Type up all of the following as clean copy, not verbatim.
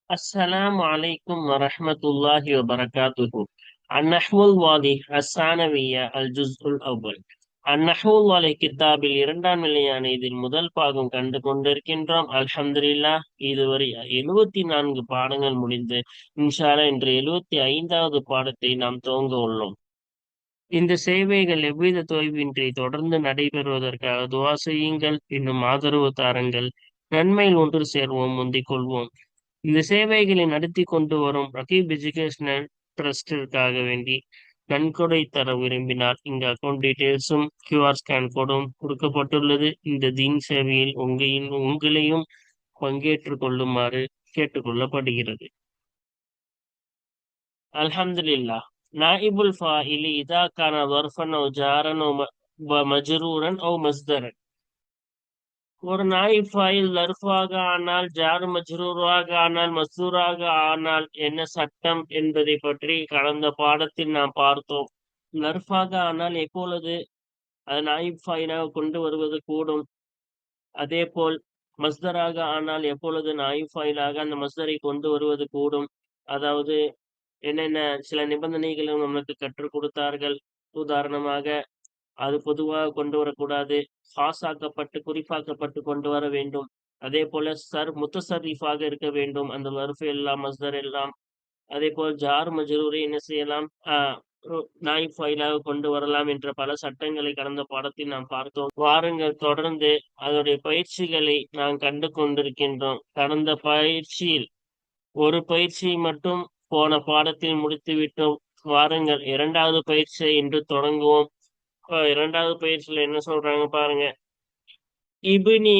السلام عليكم ورحمة الله وبركاته. النحو الواضح الثانوية الجزء الأول. النحو الواضح கித்தாபில் இரண்டாம் நிலையான இதில் முதல் பாகம் கண்டு கொண்டிருக்கின்றோம். அல்ஹம்துலில்லாஹ் இதுவரை 74 பாடங்கள் முடிந்து இன்ஷா அல்லாஹ் இன்று 75வது பாடத்தை நாம் துவங்க உள்ளோம். இந்த சேவைகள் எவ்வித தொய்வின்றி தொடர்ந்து நடைபெறுவதற்காக துவா செய்யுங்கள். இன்னும் ஆதரவு தாருங்கள். நன்மையில் ஒன்று சேர்வோம், முந்திக் கொள்வோம். இந்த சேவைகளை நடத்தி கொண்டு வரும் ரகீப் எஜுகேஷனல் ட்ரஸ்டிற்காக வேண்டி நன்கொடை தர விரும்பினால் இங்கு அக்கௌண்ட் டீட்டெயில்ஸும் கியூஆர் ஸ்கேன் கோடும் கொடுக்கப்பட்டுள்ளது. இந்த தீன் சேவையில் உங்களையும் பங்கேற்றுக் கொள்ளுமாறு கேட்டுக்கொள்ளப்படுகிறது. அல்ஹம்துலில்லாஹ். நாயிபுல் ஃபாயிலி இதா கான வர்ஃபன் அவு ஜாரன் அவு மஜ்ரூரன் அவு மஸ்தரன். ஒரு நாயிப் ஃபாயில் லர்ஃபாக ஆனால், ஜார் மஜ்ரூராக ஆனால், மஸ்தூராக ஆனால் என்ன சட்டம் என்பதை பற்றி கடந்த பாடத்தில் நாம் பார்த்தோம். லர்ஃபாக ஆனால் எப்பொழுது அது நாயிப் ஃபாயிலாக கொண்டு வருவது கூடும். அதே போல் மஸ்தராக ஆனால் எப்பொழுது நாயிப் ஃபாயிலாக அந்த மஸ்தரை கொண்டு வருவது கூடும். அதாவது என்னென்ன சில நிபந்தனைகளும் நமக்கு கற்றுக் கொடுத்தார்கள். உதாரணமாக, அது பொதுவாக கொண்டு வரக்கூடாது. ஹாஸாக்கப்பட்டு குறிப்பாக்கப்பட்டு கொண்டு வர வேண்டும். அதே போல முத்தசர்ரிஃபாக இருக்க வேண்டும் அந்த லர்ஃப் எல்லாம் மஸ்தர் எல்லாம். அதே போல் ஜார் மஜ்ரூரை என்ன செய்யலாம், நாயிப் ஃபைலாக கொண்டு வரலாம் என்ற பல சட்டங்களை கடந்த பாடத்தில் நாம் பார்த்தோம். வாருங்கள் தொடர்ந்து அதனுடைய பயிற்சிகளை நாம் கண்டு கொண்டிருக்கின்றோம். கடந்த பயிற்சியில் ஒரு பயிற்சியை மட்டும் போன பாடத்தில் முடித்து விட்டோம். வாருங்கள் இரண்டாவது பயிற்சியை இன்று தொடங்குவோம். இரண்டாவது பயிற்சியில என்ன சொல்றாங்க பாருங்க. இப்னி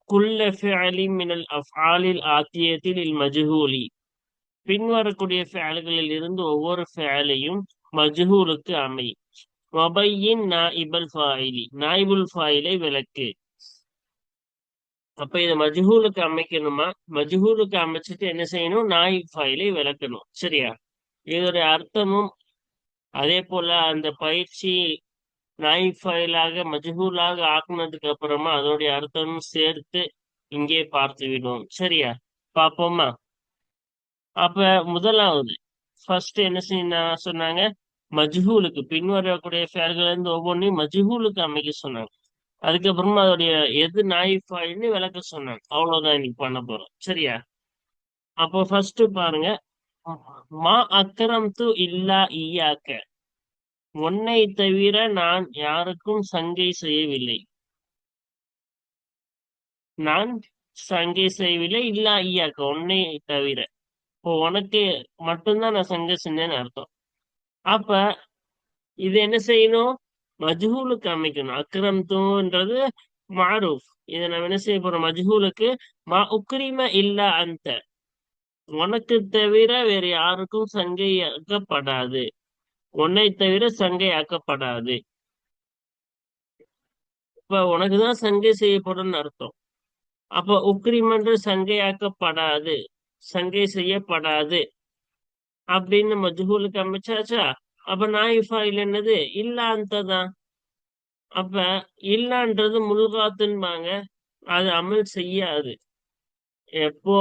குல்ல ஃபிஅலின் மினல் அஃஆலில் ஆத்தியத்தில் இல் மஜ்ஹூலி. பின்வரக்கூடிய ஃபிஅல்களில் இருந்து ஒவ்வொரு ஃபிஅலையும் மஜ்ஹூலுக்கு அமை. வபையின் நாயிபல் ஃபாயிலி, நாயிபுல் ஃபாயிலை விளக்கு. அப்ப இதை மஜ்ஹூலுக்கு அமைக்கணுமா? மஜ்ஹூலுக்கு அமைச்சிட்டு என்ன செய்யணும்? நாயிப் ஃபாயிலை விளக்கணும். சரியா? இதோடைய அர்த்தமும் அதே போல அந்த பயிற்சி நாயிப் ஃபைலாக மஜ்ஹூலாக ஆக்குனதுக்கு அப்புறமா அதோடைய அர்த்தமும் சேர்த்து இங்கே பார்த்து விடுவோம். சரியா? பார்ப்போமா? அப்ப முதலாவது ஃபர்ஸ்ட் என்ன செய்ய சொன்னாங்க? மஜ்ஹூலுக்கு பின்வரக்கூடிய ஃபேல்கள் இருந்து ஒவ்வொன்றையும் மஜ்ஹூலுக்கு அமைக்க சொன்னாங்க. அதுக்கப்புறமா அதோடைய எது நாயிப் ஃபைல்னு விளக்க சொன்னாங்க. அவ்வளவுதான் இன்னைக்கு பண்ண போறோம். சரியா? அப்போ ஃபர்ஸ்ட் பாருங்க. மா அக்கரம் து இல்லா ஈயாக்க. உன்னை தவிர நான் யாருக்கும் சங்கை செய்யவில்லை. நான் சங்கை செய்யவில்லை. இல்லா ஐயாக்க, உன்னை தவிர. இப்போ உனக்கு மட்டும்தான் நான் சங்கை செஞ்சேன்னு அர்த்தம். அப்ப இது என்ன செய்யணும்? மஜ்ஹூலுக்கு அமைக்கணும். அக்ரம் தூன்றது மாரூஃப். இதை நம்ம என்ன செய்ய போறோம்? மஜ்ஹூலுக்கு மா உக்ரிம இல்லா அந்த, உனக்கு தவிர வேற யாருக்கும் சங்கை ஆக்கப்படாது. உன்னை தவிர சங்கை ஆக்கப்படாது. இப்ப உனக்குதான் சங்கை செய்யப்படும் அர்த்தம். அப்ப உக்ரிமன்று சங்கையாக்கப்படாது, சங்கை செய்யப்படாது அப்படின்னு மஜ்ஹூலுக்கு அமைச்சாச்சா? அப்ப நாயிப் ஃபைல் என்னது? இல்லா அந்ததான். அப்ப இல்லான்றது முல்காத்துன்பாங்க. அது அமல் செய்யாது. எப்போ?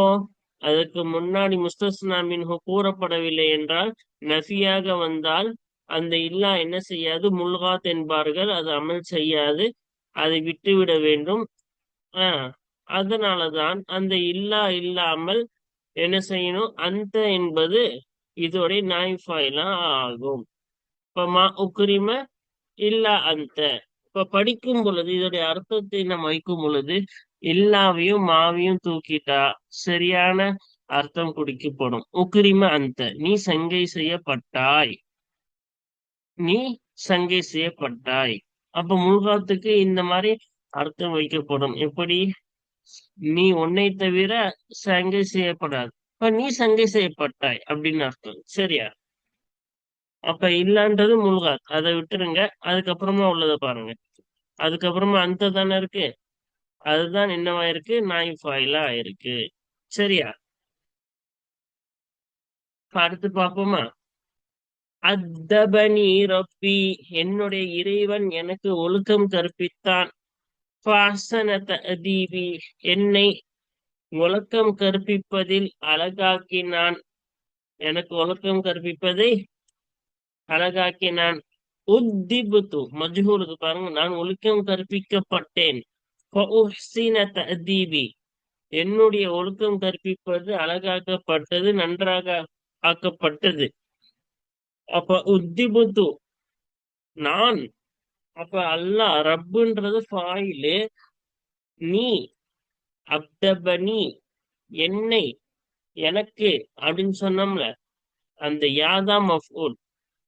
அதுக்கு முன்னாடி முஸ்தஸ்னா மின்ஹு கூறப்படவில்லை என்றால், நஃபியாக வந்தால் அந்த இல்லா என்ன செய்யாது? முல்காத் என்பார்கள். அது அமல் செய்யாது. அதை விட்டுவிட வேண்டும். அதனாலதான் அந்த இல்லா இல்லாமல் என்ன செய்யணும்? அந்த என்பது இதோடைய நாயிப் ஃபைலா ஆகும். இப்ப மா உக்ரிம இல்லா அந்த. இப்ப படிக்கும் பொழுது இதோடைய அர்த்தத்தை நம்ம வைக்கும் பொழுது இல்லாவையும் மாவையும் தூக்கிட்டா சரியான அர்த்தம் குடிக்கப்படும். உக்ரிம அந்த, நீ சங்கை செய்யப்பட்டாய். நீ சங்கை செய்யப்பட்டாய். அப்ப முல்காத்துக்கு இந்த மாதிரி அர்த்தம் வைக்கப்படும். எப்படி? நீ உன்னை தவிர சங்கை செய்யப்படாது. இப்ப நீ சங்கை செய்யப்பட்டாய் அப்படின்னு அர்த்தம். சரியா? அப்ப இல்லன்றது முல்காத், அதை விட்டுருங்க. அதுக்கப்புறமா உள்ளதை பாருங்க. அதுக்கப்புறமா அந்த தானே இருக்கு. அதுதான் என்னவா இருக்கு? நாயிப் ஃபைலா ஆயிருக்கு. சரியா? அடுத்து பார்ப்போமா? அத்தபனி ரப்பி, என்னுடைய இறைவன் எனக்கு ஒழுக்கம் கற்பித்தான். ஃபாஹ்ஸன தஅதீபி, என்னை ஒழுக்கம் கற்பிப்பதில் அழகாக்கினான். எனக்கு ஒழுக்கம் கற்பிப்பதை அழகாக்கினான். உத்திபுத்து மஜ்ஹூலுக்கு பாருங்க, நான் ஒழுக்கம் கற்பிக்கப்பட்டேன். ஃபஉஹ்சின தஅதீபி, என்னுடைய ஒழுக்கம் கற்பிப்பது அழகாக்கப்பட்டது, நன்றாக ஆக்கப்பட்டது. அப்ப உத்திபுத்து நான், அப்ப அல்லாஹ் ரப்புன்றது ஃபாயிலு, நீ அப்தபனி என்னை, எனக்கு அப்படின்னு சொன்னோம்ல, அந்த யாதா மஃபூல்,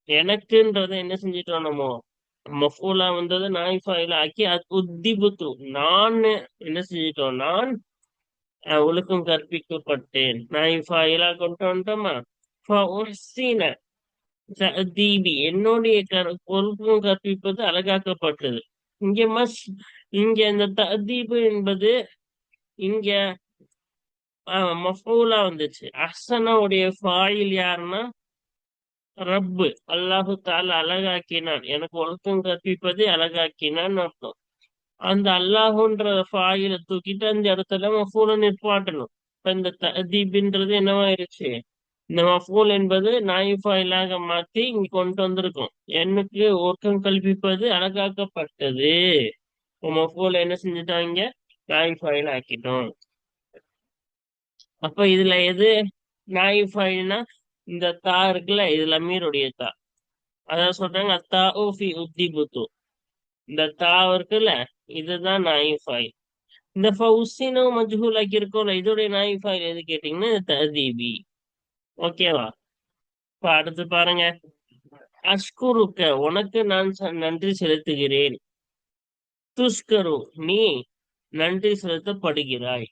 எனக்குன்றத என்ன செஞ்சிட்டோம் நம்ம, மஃபூலா வந்தது நாய் ஃபாயில ஆக்கி அது உத்திபுத்து நான் என்ன செஞ்சிட்டோம், நான் ஒழுக்கம் கற்பிக்கப்பட்டேன், நாய் ஃபாயிலா கொண்டு வந்துட்டோமா. ஃபஉஹ்சின தஅதீபி, என்னுடைய ஒழுக்கம் கற்பிப்பது அழகாக்கப்பட்டது. இங்க இங்க இந்த தஅதீபு என்பது இங்க மஃபூலா வந்துச்சு. அஹ்சனாவுடைய ஃபாயில் யாருன்னா ரப்பு, அல்லாஹு தாலா அழகாக்கினான், எனக்கு ஒழுக்கம் கற்பிப்பது அழகாக்கினான்னு அர்த்தம். அந்த அல்லாஹுன்ற ஃபாயில தூக்கிட்டு அந்த இடத்துல மஃபூல நிற்பாட்டணும். இப்ப இந்த தஅதீப்ன்றது என்னவாயிருச்சு, இந்த மஃபூல் என்பது நாயிப் ஃபாயிலாக மாத்தி இங்க கொண்டு வந்திருக்கோம். எனக்கு ஒழுக்கம் கல்பிப்பது அழகாக்கப்பட்டது. மஃபூல் என்ன செஞ்சுட்டாங்க, நாயிப் ஃபாயில் ஆக்கிட்டோம். அப்ப இதுல எது நாயிப் ஃபாயில்னா, இந்த தா இருக்குல்ல, இது லமீருடைய தா. அதான் சொல்றாங்க அத்தா ஃபி உத்திபுத்து, இந்த தா இருக்குல்ல, இதுதான் நாயிப் ஃபாயில். இந்த ஃபவுசினும் மஜ்ஹூல் ஆக்கி இருக்கோம்ல, இதோடைய நாயிப் ஃபாயில் எது கேட்டீங்கன்னா தஅதீபி. ஓகேவா. இப்ப அடுத்து பாருங்க, அஷ்குருக்க உனக்கு நான் நன்றி செலுத்துகிறேன். துஷ்கரு நீ நன்றி செலுத்தப்படுகிறாய்.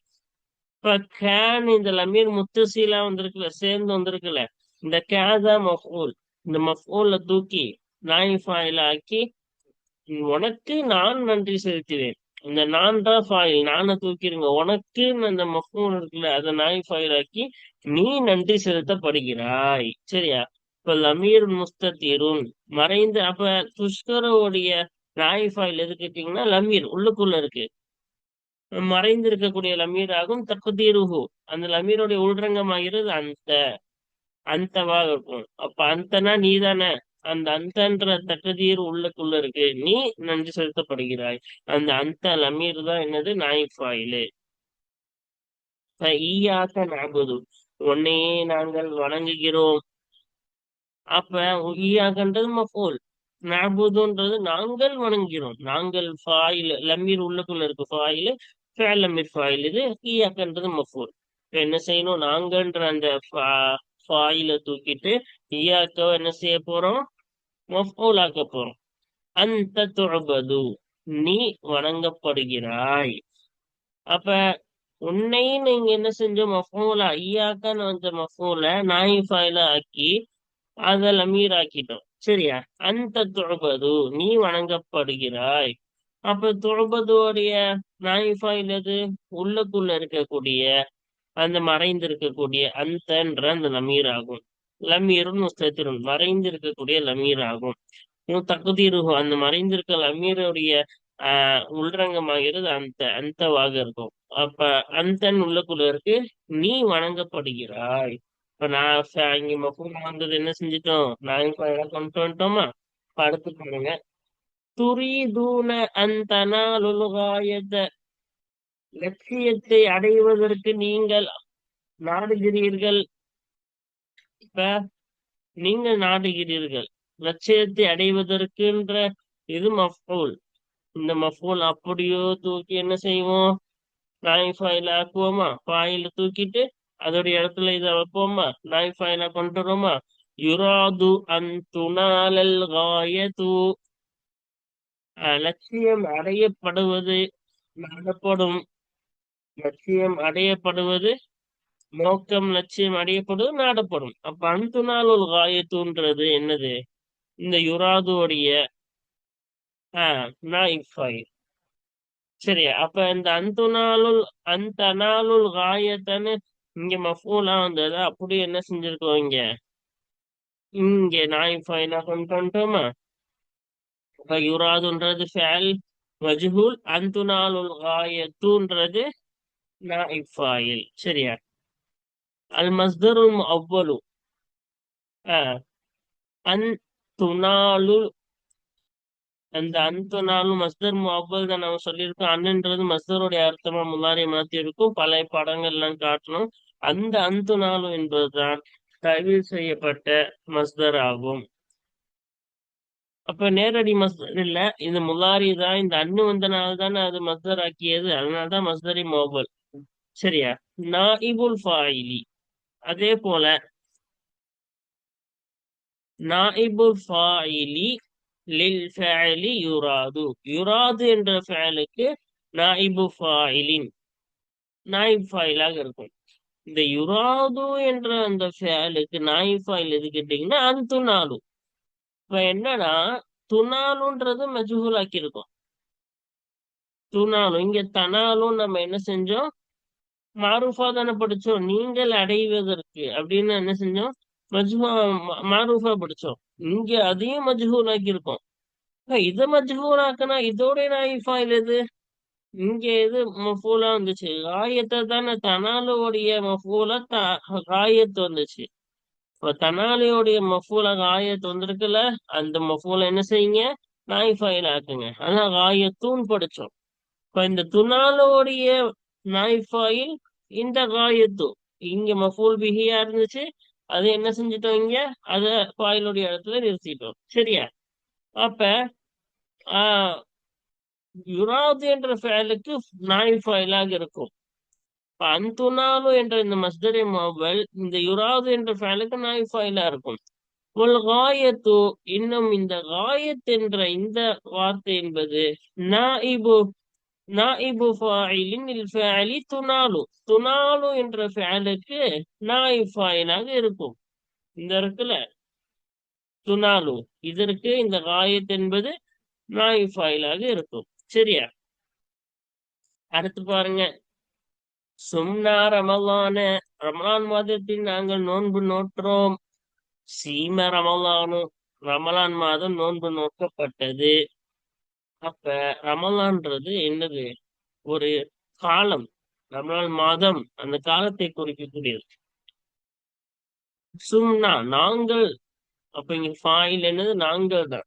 இப்ப கேன் இந்த லமீர் முத்தசீலா வந்திருக்குல்ல, சேர்ந்து வந்திருக்குல்ல, இந்த கேதா மஃபூல், இந்த மஃபூல்ல தூக்கி நாய் ஃபாயில ஆக்கி உனக்கு நான் நன்றி செலுத்துவேன். இந்த நான் தான் ஃபாயில், நானை தூக்கிடுங்க, உனக்குன்னு அந்த மஃபூல் இருக்குல்ல, அதை நாய் ஃபாயில் ஆக்கி நீ நன்றி செலுத்தப்படுகிறாய். சரியா. இப்ப லமீர் முஸ்தத்தீரும் மறைந்து, அப்ப துஷ்கரோடைய நாய் ஃபாயில் எது கேட்டீங்கன்னா லமீர் உள்ளுக்குள்ள இருக்கு, மறைந்து இருக்கக்கூடிய லமீர் ஆகும். தக்தீருஹு, அந்த லமீருடைய உள்ரங்கமாகிறது அந்த அந்தவாக இருக்கும். அப்ப அந்தனா நீ தானே, அந்த அந்தன்ற தக்தீர் உள்ளுக்குள்ள இருக்கு, நீ நன்றி செலுத்தப்படுகிறாய். அந்த அந்த லமீர் தான் என்னது, நாயிப் ஃபாயிலு. ஈயாக நஅபுது, உன்னையே நாங்கள் வணங்குகிறோம். அப்ப ஈயாகன்றது மஃபூல், நஅபுதுன்றது நாங்கள் வணங்குகிறோம். நாங்கள் ஃபாயில், லமீர் உள்ளுக்குள்ள இருக்கு ஃபாயிலு, ஃபேல் லமீர் ஃபாயில், இது ஈயாக்கன்றது மஃபூல். இப்ப என்ன செய்யணும், நாங்கன்ற அந்த ஃபாயில தூக்கிட்டு ஈயாக்க என்ன செய்ய போறோம், மஃபூல் ஆக்க போறோம். அந்த துஅபது, நீ வணங்கப்படுகிறாய். அப்ப உன்னை நீங்க என்ன செஞ்சோம், மஃபூலா ஈயாக்கன்னு வந்த மஃபூல நாய் ஃபாயில ஆக்கி அத லமீர் ஆக்கிட்டோம். சரியா. அந்த துஅபது, நீ வணங்கப்படுகிறாய். அப்ப துஅபதுடைய நாய் ஃபாயில் எது, உள்ளுக்குள்ள இருக்கக்கூடிய அந்த மறைந்து இருக்கக்கூடிய அந்தன்ற அந்த லமீர் ஆகும். லமீரும் முஸ்தத்திரும், மறைந்து இருக்கக்கூடிய லமீர் ஆகும். தகுதீருஹு, அந்த மறைந்திருக்க லமீருடைய உள்ரங்கமாகிறது அந்த அந்தவாக இருக்கும். அப்ப அந்தன் உள்ளுக்குள்ள இருக்கு, நீ வணங்கப்படுகிறாய். இப்ப நான் இங்க மஃபூல் வந்தது என்ன செஞ்சிட்டோம், நான் கொண்டு வந்துட்டோமா. இப்ப அடுத்து பாருங்க, துரீதூன அன் தனாலுல் காயத, லட்சியத்தை அடைவதற்கு நீங்கள் நாடுகிறீர்கள். இப்ப நீங்கள் நாடுகிறீர்கள், லட்சியத்தை அடைவதற்குன்ற இது மஃபூல். இந்த மஃபூல் அப்படியோ தூக்கி என்ன செய்வோம், நாய் ஃபாயில ஆக்குவோமா, ஃபாயில தூக்கிட்டு அதோடைய இடத்துல இதை வைப்போமா, நாய் ஃபாயிலா கொண்டு வரோமா. யுராது அன் துனாலல் காயது, லட்சியம் அடையப்படுவது நாடப்படும். லட்சியம் அடையப்படுவது, நோக்கம் லட்சியம் அடையப்படுவது நாடப்படும். அப்ப அந்துனாலுல் காயத்துன்றது என்னது, இந்த யுராதுடைய நாயிப் ஃபாயில். சரி. அப்ப இந்த அந்த நாளுல் காயத்தன்னு இங்க மஃபூலா வந்தது, அப்படி என்ன செஞ்சிருக்கோம், இங்க நாயிப் ஃபாயிலா கொண்டு வந்துட்டோமா. அப்ப யுராதுன்றது ஃபேல் மஜ்ஹூல், அந்துனாலுல் காயத்துன்றது நாயிப் ஃபாயில். சரியா? அல் மஸ்தருல் அவ்வலு அன் துனாலு. அந்த அன்துனாலும் மஸ்தர் அவ்வல் தான் நம்ம சொல்லியிருக்கோம். அன்னுன்றது மஸ்தருடைய அர்த்தமா முன்னாடி மாத்தி இருக்கும். பழைய படங்கள்லாம் காட்டணும். அந்த அன்துனாலும் என்பதுதான் தவிர் செய்யப்பட்ட மஸ்தர் ஆகும். அப்ப நேரடி மஸ்தர் இல்ல, இது முலாரி தான். இந்த அன்னு வந்தனால தானே அது மஸ்தர் ஆக்கியது. அதனாலதான் மஸ்தரி மோபல். சரியா? நாஇபுல் ஃபாயிலி. அதே போல நாஇபுல் ஃபாயிலி லில் ஃபஅலி யுராது. யுராது என்ற ஃபஅலுக்கு நாஇபு ஃபாயிலின் நாயிப் ஃபாயிலாக இருக்கும். இந்த யுராது என்ற அந்த ஃபஅலுக்கு நாயிப் ஃபாயில் எது கேட்டீங்கன்னா அன்துனாலு. இப்ப என்னன்னா துனாலுன்றது மஜ்ஹூல் ஆக்கியிருக்கோம். துனாலும் இங்க தனாலும் நம்ம என்ன செஞ்சோம்? மாரூஃபா தானே படிச்சோம். நீங்கள் அடைவதற்கு அப்படின்னு என்ன செஞ்சோம்? மஜ்ஹூ மாரூஃபா படிச்சோம். இங்க அதையும் மஜ்ஹூல் ஆக்கியிருக்கோம். இதை மஜ்ஹூல் ஆக்குனா இதோட நாயிஃபாயில் எது? இங்க எது மஃபூலா வந்துச்சு? காயத்தை தானே தனாலுடைய மஃபூலா காயத்து வந்துச்சு. இப்ப தனாலியோடைய மஃபூலா காயத்து வந்திருக்குல்ல, அந்த மஃபூல என்ன செய்யுங்க? நாயிஃபாயில் ஆக்குங்க. அதான் காயத்தூன் படிச்சோம். இப்ப இந்த துனாலோடைய நாய்ஃபாயில் இந்த காயத்து இங்க மஃபூல் பிஹியா இருந்துச்சு. அது என்ன செஞ்சுட்டோம்? இங்க அத ஃபாயிலுடைய இடத்துல நிறுத்திட்டோம். சரியா? அப்ப ஆஹ் யுராது என்ற ஃபேலுக்கு நாய்ஃபாயிலாக இருக்கும். இப்ப அந்துனாலு என்ற இந்த மஸ்தரை மாவல் இந்த யுராது என்ற ஃபேலுக்கு நாய்ஃபாயிலா இருக்கும். ஒரு காயத்து இன்னும் இந்த காயத் என்ற இந்த வார்த்தை என்பது நாயிபு நாயிபு ஃபாயிலின் இல் ஃபஅலி துனாலு. துனாலு என்ற ஃபஅலுக்கு நாயிப் ஃபாயிலாக இருக்கும். இந்த இருக்குல்ல துனாலு, இதற்கு இந்த காயத் என்பது நாயிப் ஃபாயிலாக இருக்கும். சரியா? அடுத்து பாருங்க. சும்னா ரமலான. ரமலான் மாதத்தில் நாங்கள் நோன்பு நோற்றோம். சீம ரமலானு. ரமலான் மாதம் நோன்பு நோக்கப்பட்டது. அப்ப ரமலான்றது என்னது? ஒரு காலம். ரமலான் மாதம் அந்த காலத்தை குறிக்கக்கூடியது. சும்னா நாங்கள். அப்ப இங்க ஃபாயில் என்னது? நாங்கள் தான்.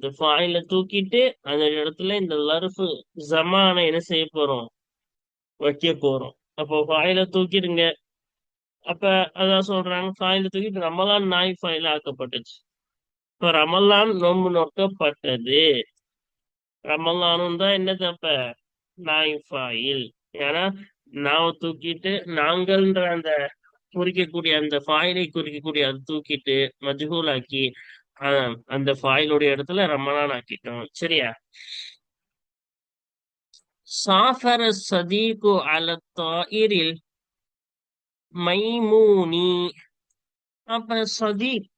இந்த ஃபாயில தூக்கிட்டு அந்த இடத்துல இந்த லர்ஃபு ஜமான என்ன செய்ய போறோம்? வைக்க போறோம். அப்போ ஃபாயில தூக்கிடுங்க. அப்ப அதான் சொல்றாங்க, ஃபாயில தூக்கிட்டு ரமலான் நாய் ஃபாயில ஆக்கப்பட்டுச்சு. இப்ப ரமலான் நோன்பு நோக்கப்பட்டது. ரமலானும் தான் என்னது அப்ப? நாய் ஃபாயில். ஏன்னா நாவை தூக்கிட்டு நாங்கள்ன்ற அந்த குறிக்கக்கூடிய அந்த ஃபாயிலை குறிக்கக்கூடிய அது தூக்கிட்டு மஜ்ஹூல் ஆக்கி அந்த ஃபாயிலுடைய இடத்துல ரமலான் ஆக்கிட்டோம். சரியா? சாஃபர சதீகு அல தாயிரில் மைமூனி. அப்ப சதீக்.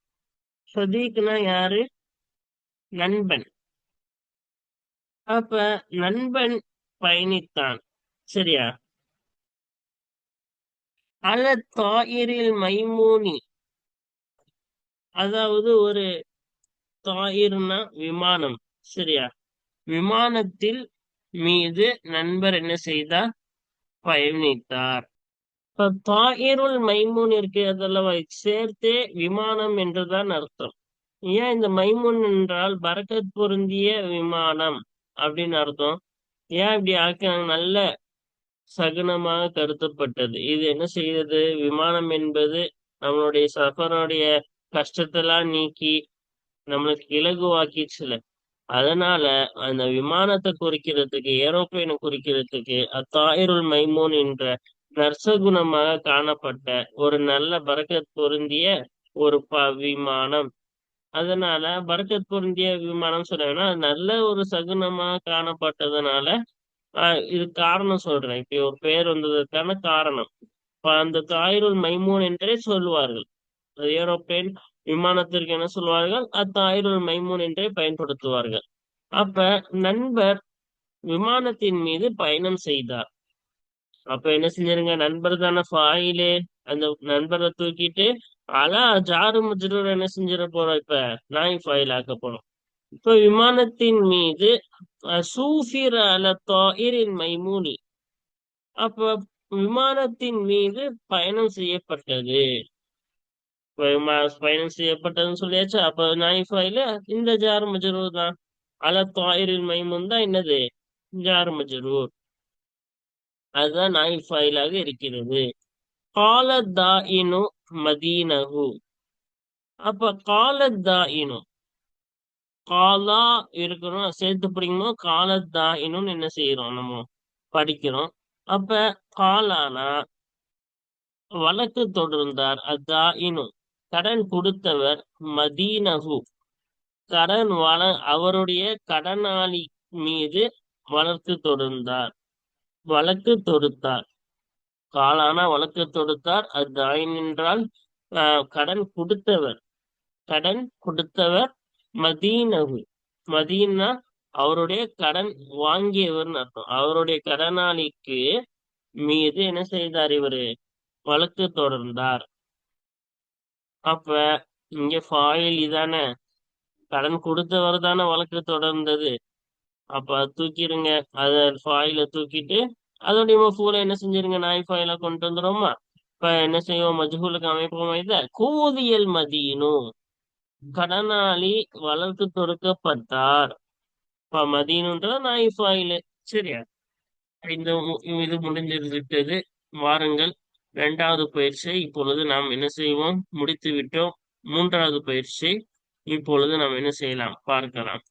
சதீக்னா யாரு? நண்பன். அப்ப நண்பன் பயணித்தான். சரியா? அல தாயிரில் மைமூனி. அதாவது ஒரு தாயிர்னா விமானம். சரியா? விமானத்தில் மீது நண்பர் என்ன செய்தார்? பயணித்தார். இப்ப தாயிருல் மைமூன் இருக்கு, அதெல்லாம் சேர்த்தே விமானம் என்றுதான் அர்த்தம். ஏன் இந்த மைமூன் என்றால் பரக்கத் பொருந்திய விமானம் அப்படின்னு அர்த்தம். ஏன் இப்படி ஆக்கினாங்க? நல்ல சகுனமாக கருதப்பட்டது. இது என்ன செய்யுது? விமானம் என்பது நம்மளுடைய சஃபருடைய கஷ்டத்தெல்லாம் நீக்கி நம்மளுக்கு இலகுவாக்கிச்சுல. அதனால அந்த விமானத்தை குறிக்கிறதுக்கு, ஏரோப்ளேனை குறிக்கிறதுக்கு அத்தாயிருல் மைமூன் என்ற நற்சகுணமாக காணப்பட்ட ஒரு நல்ல பரக்கத் பொருந்திய ஒரு விமானம். அதனால பரக்கத் பொருந்திய விமானம் சொன்னாங்கன்னா நல்ல ஒரு சகுனமாக காணப்பட்டதுனால இது காரணம் சொல்றேன். இப்ப ஒரு பெயர் வந்ததற்கான காரணம். இப்ப அந்த தாயிருல் மைமூன் என்றே சொல்லுவார்கள். ஏரோப்ளேன் விமானத்திற்கு என்ன சொல்வார்கள்? அத்தாயிருல் மைமூன் என்றே பயன்படுத்துவார்கள். அப்ப நண்பர் விமானத்தின் மீது பயணம் செய்தார். அப்ப என்ன செஞ்சிருங்க? நண்பர் தானே ஃபாயிலு. அந்த நண்பரை தூக்கிட்டு அலா ஜாரு மஜ்ரூர் என்ன செஞ்சிட போறோம்? இப்ப நாய் ஃபாயில் ஆக்க போறோம். இப்ப விமானத்தின் மீது சூஃபிர அல தாயிரின் மைமூனி. அப்ப விமானத்தின் மீது பயணம் செய்யப்பட்டது. பயணம் செய்யப்பட்டதுன்னு சொல்லியாச்சு. அப்ப நாயிஃபாயில இந்த ஜார் மஜ்ரூர் தான். அல தாயிரில் மைமுன் தான் என்னது, ஜார் மஜ்ரூர். அதுதான் நாயிஃபாயிலாக இருக்கிறது. காலத் தாயினு மதீனஹு. அப்ப காலத் தாயினு, காலா இருக்கணும் சேர்த்து படிக்கணும். காலத் தாயினுன்னு என்ன செய்யறோம் நம்ம படிக்கிறோம். அப்ப காலானா வழக்கு தொடர்ந்தார். அத்தாயினு கடன் கொடுத்தவர். மதீனஹு அவருடைய கடனாளி மீது வழக்கு தொடர்ந்தார், வழக்கு தொடுத்தார். காலானா வழக்கு தொடுத்தார். அத்தாயின் என்றால் கடன் கொடுத்தவர், கடன் கொடுத்தவர். மதீனஹு மதீனா அவருடைய கடன் வாங்கியவர்னு அர்த்தம். அவருடைய கடனாளிக்கு மீது என்ன செய்தார் இவரு, வழக்கு தொடர்ந்தார். அப்ப இங்க ஃபாயில் இதானே, கடன் கொடுத்தவர் தானே வழக்கு தொடர்ந்தது. அப்ப அது தூக்கிடுங்க. அத ஃபாயில தூக்கிட்டு அதோடைய மஃபூல என்ன செஞ்சிருங்க, நாய் ஃபாயில கொண்டு வந்துடும்மா. இப்ப என்ன செய்வோம், மஜ்ஹூலுக்கு அமைப்போம். இத கூதியல் மதீனு கடனாளி வழக்கு தொடுக்கப்பட்டார். இப்ப மதீனுன்ற நாய் ஃபாயிலு. சரியா, இந்த இது முடிஞ்சிருந்தது. வாருங்கள், இரண்டாவது பயிற்சியை இப்பொழுது நாம் என்ன செய்வோம், முடித்து விட்டோம். மூன்றாவது பயிற்சி இப்பொழுது நாம் என்ன செய்யலாம் பார்க்கலாம்.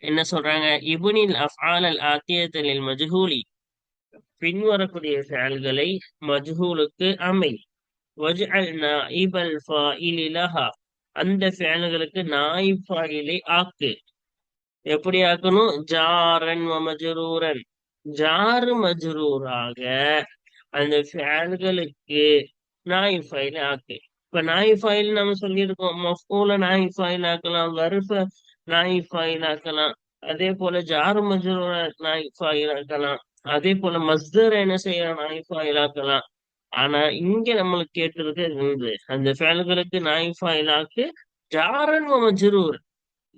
என்ன சொல்றாங்க, இப்னில் அஃஆல் அல் ஆத்தியத லில் மஜ்ஹூலி, பின்வரக்கூடிய செயல்களை மஜ்ஹூலுக்கு அமை. வஜ்அல் நாயிபல் ஃபாயிலி லஹா, அந்த செயல்களுக்கு நாயிப் ஃபாயிலை ஆக்கு. எப்படி ஆக்கணும், ஜாரன் வ மஜ்ரூரன், ஜாரு மஜ்ரூராக அந்த ஃபேல்களுக்கு நாய் ஃபைல் ஆக்கு. இப்ப நாய் ஃபைல் நம்ம சொல்லியிருக்கோம், மஃபூல நாய் ஃபைல் ஆக்கலாம், வர்ஃப நாய் ஃபைல் ஆக்கலாம், அதே போல ஜாரு மஜ்ரூர நாய் ஃபைல் ஆக்கலாம், அதே போல மஸ்தர் என்ன செய்யலாம், நாய் ஃபைல் ஆக்கலாம். ஆனா இங்க நம்மளுக்கு கேட்டிருக்கு அந்த ஃபேல்களுக்கு நாய் ஃபைல் ஆக்கு. ஜாரன் வ மஜ்ரூர்,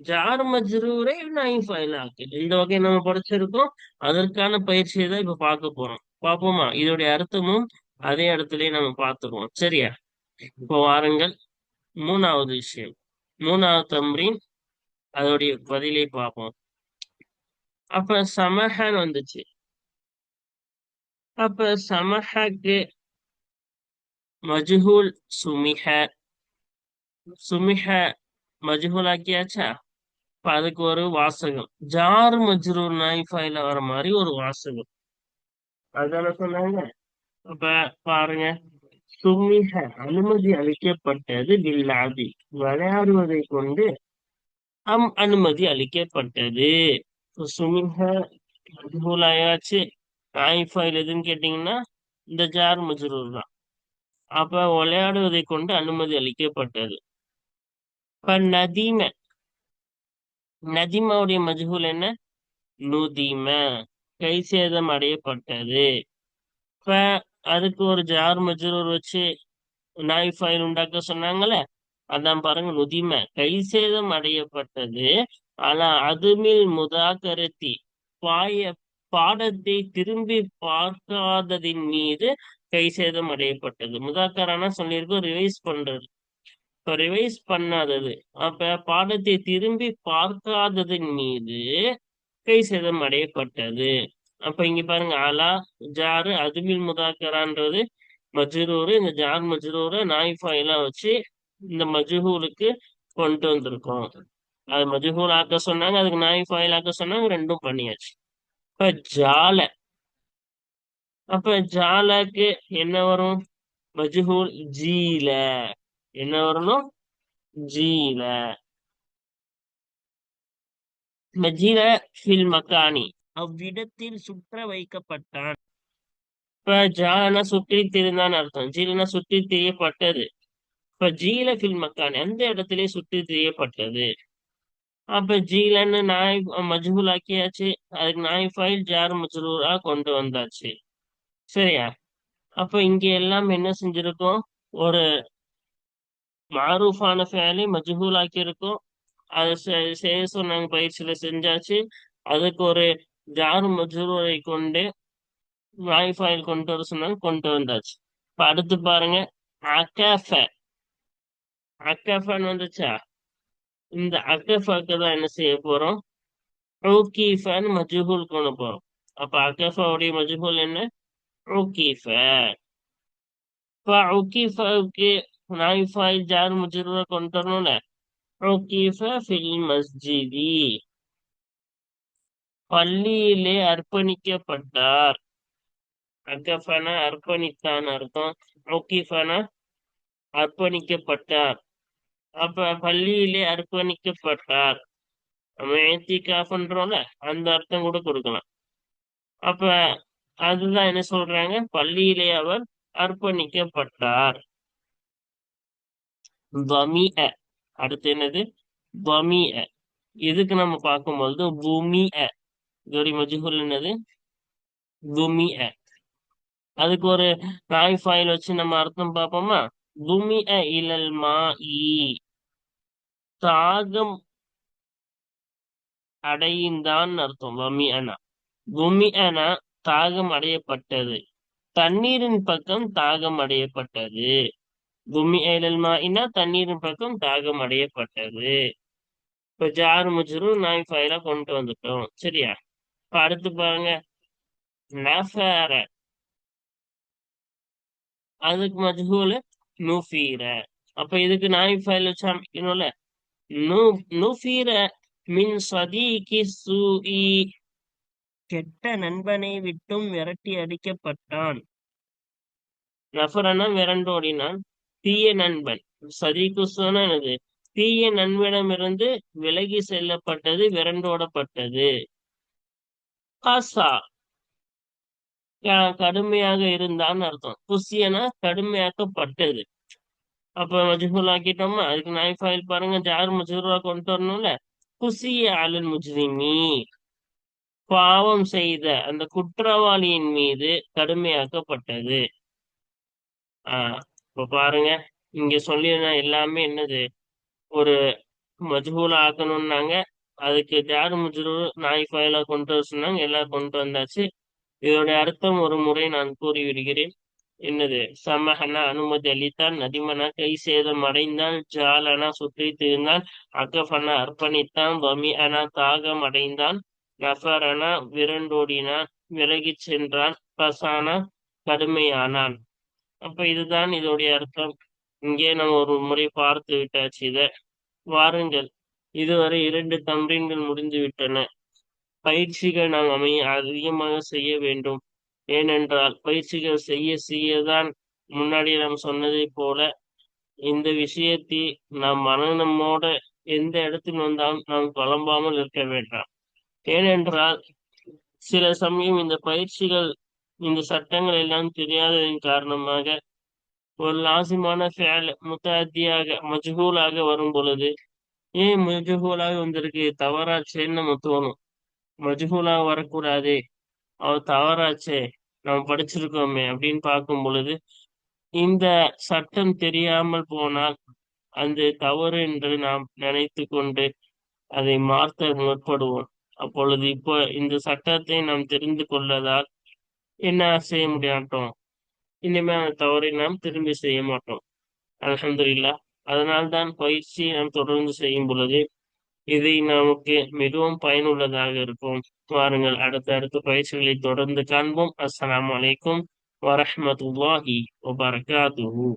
ஜார் மஜ்ரூரை நாய் ஃபைல் ஆக்கு. இந்த வகை நம்ம படிச்சிருக்கோம். அதற்கான பயிற்சியை தான் இப்ப பார்க்க போறோம். பார்ப்போமா, இதோடைய அர்த்தமும் அதே இடத்துலயே நம்ம பார்த்துருவோம். சரியா, இப்போ வாருங்கள், மூணாவது விஷயம், மூணாவது தம்ரீன், அதோடைய பதிலை பார்ப்போம். அப்ப சமஹன் வந்துச்சு. அப்ப சமஹக்கு மஜ்ஹூல் சுமிஹ, சுமிஹ மஜ்ஹூல் ஆக்கியாச்சா. இப்ப அதுக்கு ஒரு வாசகம், ஜார் மஜ்ரூர் நாய் ஃபைல வர மாதிரி ஒரு வாசகம் அதான சொன்னாங்க. அப்ப பாருங்க, சுமிஹ அனுமதி அளிக்கப்பட்டது, பில்லாதி விளையாடுவதை கொண்டு அனுமதி அளிக்கப்பட்டது. சுமிஹ மஜ்ஹூல் ஆயாச்சு. நாய் ஃபைல் எதுன்னு கேட்டீங்கன்னா இந்த ஜார் மஜ்ரூர் தான். அப்ப விளையாடுவதை கொண்டு அனுமதி அளிக்கப்பட்டது. இப்ப நதீம, நதிமாவுடைய மஜ்ஹூல் என்ன, நுதிம கை சேதம் அடையப்பட்டது. இப்ப அதுக்கு ஒரு ஜார் மஜ்ரூர் வச்சு நாய் ஃபைல் உண்டாக்க சொன்னாங்கல்ல, அதான் பாருங்க, நுதிம கை சேதம் அடையப்பட்டது. ஆனா அதுமில் முதாக்கரத்தி பாடத்தை திரும்பி பார்க்காததின் மீது கை சேதம் அடையப்பட்டது. முதாக்கரானா சொல்லியிருக்கோம், ரிவைஸ் பண்றது. இப்ப ரிவைஸ் பண்ணாதது, அப்ப பாடத்தை திரும்பி பார்க்காததின் மீது கை சேதம் அடையப்பட்டது. அப்ப இங்க பாருங்க, அலா ஜாரு அதுமில் முதாக்கரான்றது மஜ்ரூரு. இந்த ஜார் மஜ்ரூரை நாய் ஃபைலா வச்சு இந்த மஜ்ஹூலுக்கு கொண்டு வந்திருக்கோம். அது மஜ்ஹூல் ஆக்க சொன்னாங்க, அதுக்கு நாய் ஃபைல் ஆக்க சொன்னாங்க, ரெண்டும் பண்ணியாச்சு. இப்ப ஜால, அப்ப ஜாலக்கு என்ன வரும், மஜ்ஹூல் ஜீல, என்ன வரணும், ஜீல. மஜீல ஃபில் மக்கானி, அவ்விடத்தில் சுற்ற வைக்கப்பட்டான். இப்ப ஜாலனா சுற்றி திரிந்தான் அர்த்தம், ஜீலனா சுற்றி திரியப்பட்டது. இப்ப ஜீல ஃபில் மக்கானி, அந்த இடத்திலே சுற்றி திரியப்பட்டது. அப்ப ஜீலன்னு நாய் மஜ்ஹூல் ஆக்கியாச்சு, அதுக்கு நாய் ஃபைல் ஜார் மஜ்ரூரா கொண்டு வந்தாச்சு. சரியா, அப்ப இங்க எல்லாம் என்ன செஞ்சிருக்கோம், ஒரு மாரூஃபான ஃபேலை மஜ்ஹூல் ஆக்கியிருக்கோம். அதை செய்ய சொன்னாங்க, பயிற்சியில செஞ்சாச்சு. அதுக்கு ஒரு ஜார் மஜ்ரூரை கொண்டு நாய் ஃபாயில் கொண்டு வர சொன்னாங்க, கொண்டு வந்தாச்சு. இப்ப அடுத்து பாருங்க, அகஃப. அகஃபன்னு வந்துச்சா? இந்த அகஃபாக்கு தான் என்ன செய்ய போறோம்? உகீஃபன்னு மஜ்ஹூல் கொண்டு போறோம். அப்ப அகஃபாவுடைய மஜ்ஹூல் என்ன? உகீஃப. இப்ப உகீஃபுக்கு நாய் ஃபாயில் ஜார் மஜ்ரூரை கொண்டு வரணும்ல. உகீஃப ஃபில் மஸ்ஜிதி. பள்ளியிலே அர்ப்பணிக்கப்பட்டார். அகஃபன அர்ப்பணித்தான் அர்த்தம். உகீஃபன அர்ப்பணிக்கப்பட்டார். அப்ப பள்ளியிலே அர்ப்பணிக்கப்பட்டார். நம்ம ஏத்திகாஃப் பண்றோம்ல, அந்த அர்த்தம் கூட கொடுக்கலாம். அப்ப அதுதான் என்ன சொல்றாங்க, பள்ளியிலே அவர் அர்ப்பணிக்கப்பட்டார். துமிஅ. அடுத்து என்னது? துமிஅ. இதுக்கு நம்ம பார்க்கும்பொழுது துமிஅ. இதோடைய மஜ்ஹூல் என்னது? துமிஅ. அதுக்கு ஒரு நாய் ஃபாயில் வச்சு நம்ம அர்த்தம் பார்ப்போமா? துமிஅ இலல் மாஇ. தாகம் அடைந்தான் அர்த்தம். துமிஅனா துமிஅனா தாகம் அடையப்பட்டது. தண்ணீரின் பக்கம் தாகம் அடையப்பட்டது. துமிஅ இலல் மாஇனா தண்ணீரின் பக்கம் தாகம் அடையப்பட்டது. இப்ப ஜார் முஜ்ரூர் நாய் ஃபாயிலா கொண்டு வந்துட்டோம். சரியா? இப்ப அடுத்து பாருங்க, நஃபர. அதுக்கு மஜ்ஹூல் நுஃபீர. அப்ப இதுக்கு நாய் ஃபைல் வச்சு அமைக்கணும்ல. நு நுஃபீர மின் சதீகி சூஇ. கெட்ட நண்பனை விட்டும் விரட்டி அடிக்கப்பட்டான். நஃபரனா விரண்டோடினான். தீய நண்பன். சதீக்கு சொன்னது தீய நண்பனிடமிருந்து விலகி செல்லப்பட்டது, விரண்டோடப்பட்டது. காசா கடுமையாக இருந்தான்னு அர்த்தம். குசியனா கடுமையாக்கப்பட்டது. அப்ப மஜ்ஹூல் ஆக்கிட்டோமா? அதுக்கு நாய் ஃபைல் பாருங்க, ஜார் மஜ்ரூரா கொண்டு வரணும்ல. குசிய அலல் முஜ்ரிமி. பாவம் செய்த அந்த குற்றவாளியின் மீது கடுமையாக்கப்பட்டது. இப்ப பாருங்க, இங்க சொல்லியிருந்த எல்லாமே என்னது? ஒரு மஜ்ஹூல் ஆக்கணும்னாங்க. அதுக்கு ஜார் மஜ்ரூர் நாய் ஃபைலா கொண்டு வர சொன்னாங்க, எல்லாம் கொண்டு வந்தாச்சு. இதோட அர்த்தம் ஒரு முறை நான் கூறிவிடுகிறேன். என்னது? சமஹனா அனுமதி அளித்தான். நதிமனா கை சேதம் அடைந்தான். ஜாலனா சுற்றி தீர்ந்தான். அகஃபனா அர்ப்பணித்தான். வமிஅனா தாகம் அடைந்தான். நஃபரனா விரண்டோடினான், விலகிச் சென்றான். பசானா கடுமையானான். அப்ப இதுதான் இதோடைய அர்த்தம். இங்கே நம்ம ஒரு முறை பார்த்து விட்டாச்சு இத. வாருங்கள், இதுவரை 2 தம்ரீன்கள் முடிந்து விட்டன. பயிற்சிகள் நாம் அதிகமாக செய்ய வேண்டும். ஏனென்றால் பயிற்சிகள் செய்ய செய்யதான், முன்னாடி நாம் சொன்னதை போல, இந்த விஷயத்தை நாம் மனநம்மோட எந்த இடத்தில் வந்தாலும் நாம் குழம்பாமல் இருக்க வேண்டாம். ஏனென்றால் சில சமயம் இந்த பயிற்சிகள், இந்த சட்டங்கள் எல்லாம் தெரியாததின் காரணமாக ஒரு லாசிமான ஃபேல் முத்தாத்தியாக மஜ்ஹூலாக வரும் பொழுது, ஏன் மஜ்ஹூலாக வந்திருக்கு, தவறாச்சேன்னு நம்ம தோணும். மஜ்ஹூலாக வரக்கூடாது, அவர் தவறாச்சே, நம்ம படிச்சிருக்கோமே அப்படின்னு பார்க்கும் பொழுது, இந்த சட்டம் தெரியாமல் போனால் அந்த தவறு என்று நாம் நினைத்து கொண்டு அதை மாற்ற முற்படுவோம். அப்பொழுது இப்போ இந்த சட்டத்தை நாம் தெரிந்து கொள்ளதால் என்ன செய்ய முடியாட்டோம், இனிமே அந்த தவறை நாம் திரும்பி செய்ய மாட்டோம். அல்ஹம்துலில்லாஹ். அதனால்தான் பயிற்சி நாம் தொடர்ந்து செய்யும் பொழுது இது நமக்கு மிகவும் பயனுள்ளதாக இருக்கும். வாருங்கள், அடுத்த பயிற்சிகளை தொடர்ந்து காண்போம். அஸ்ஸலாமு அலைக்கும் வரஹ்மத்துல்லாஹி வபரகாத்துஹு.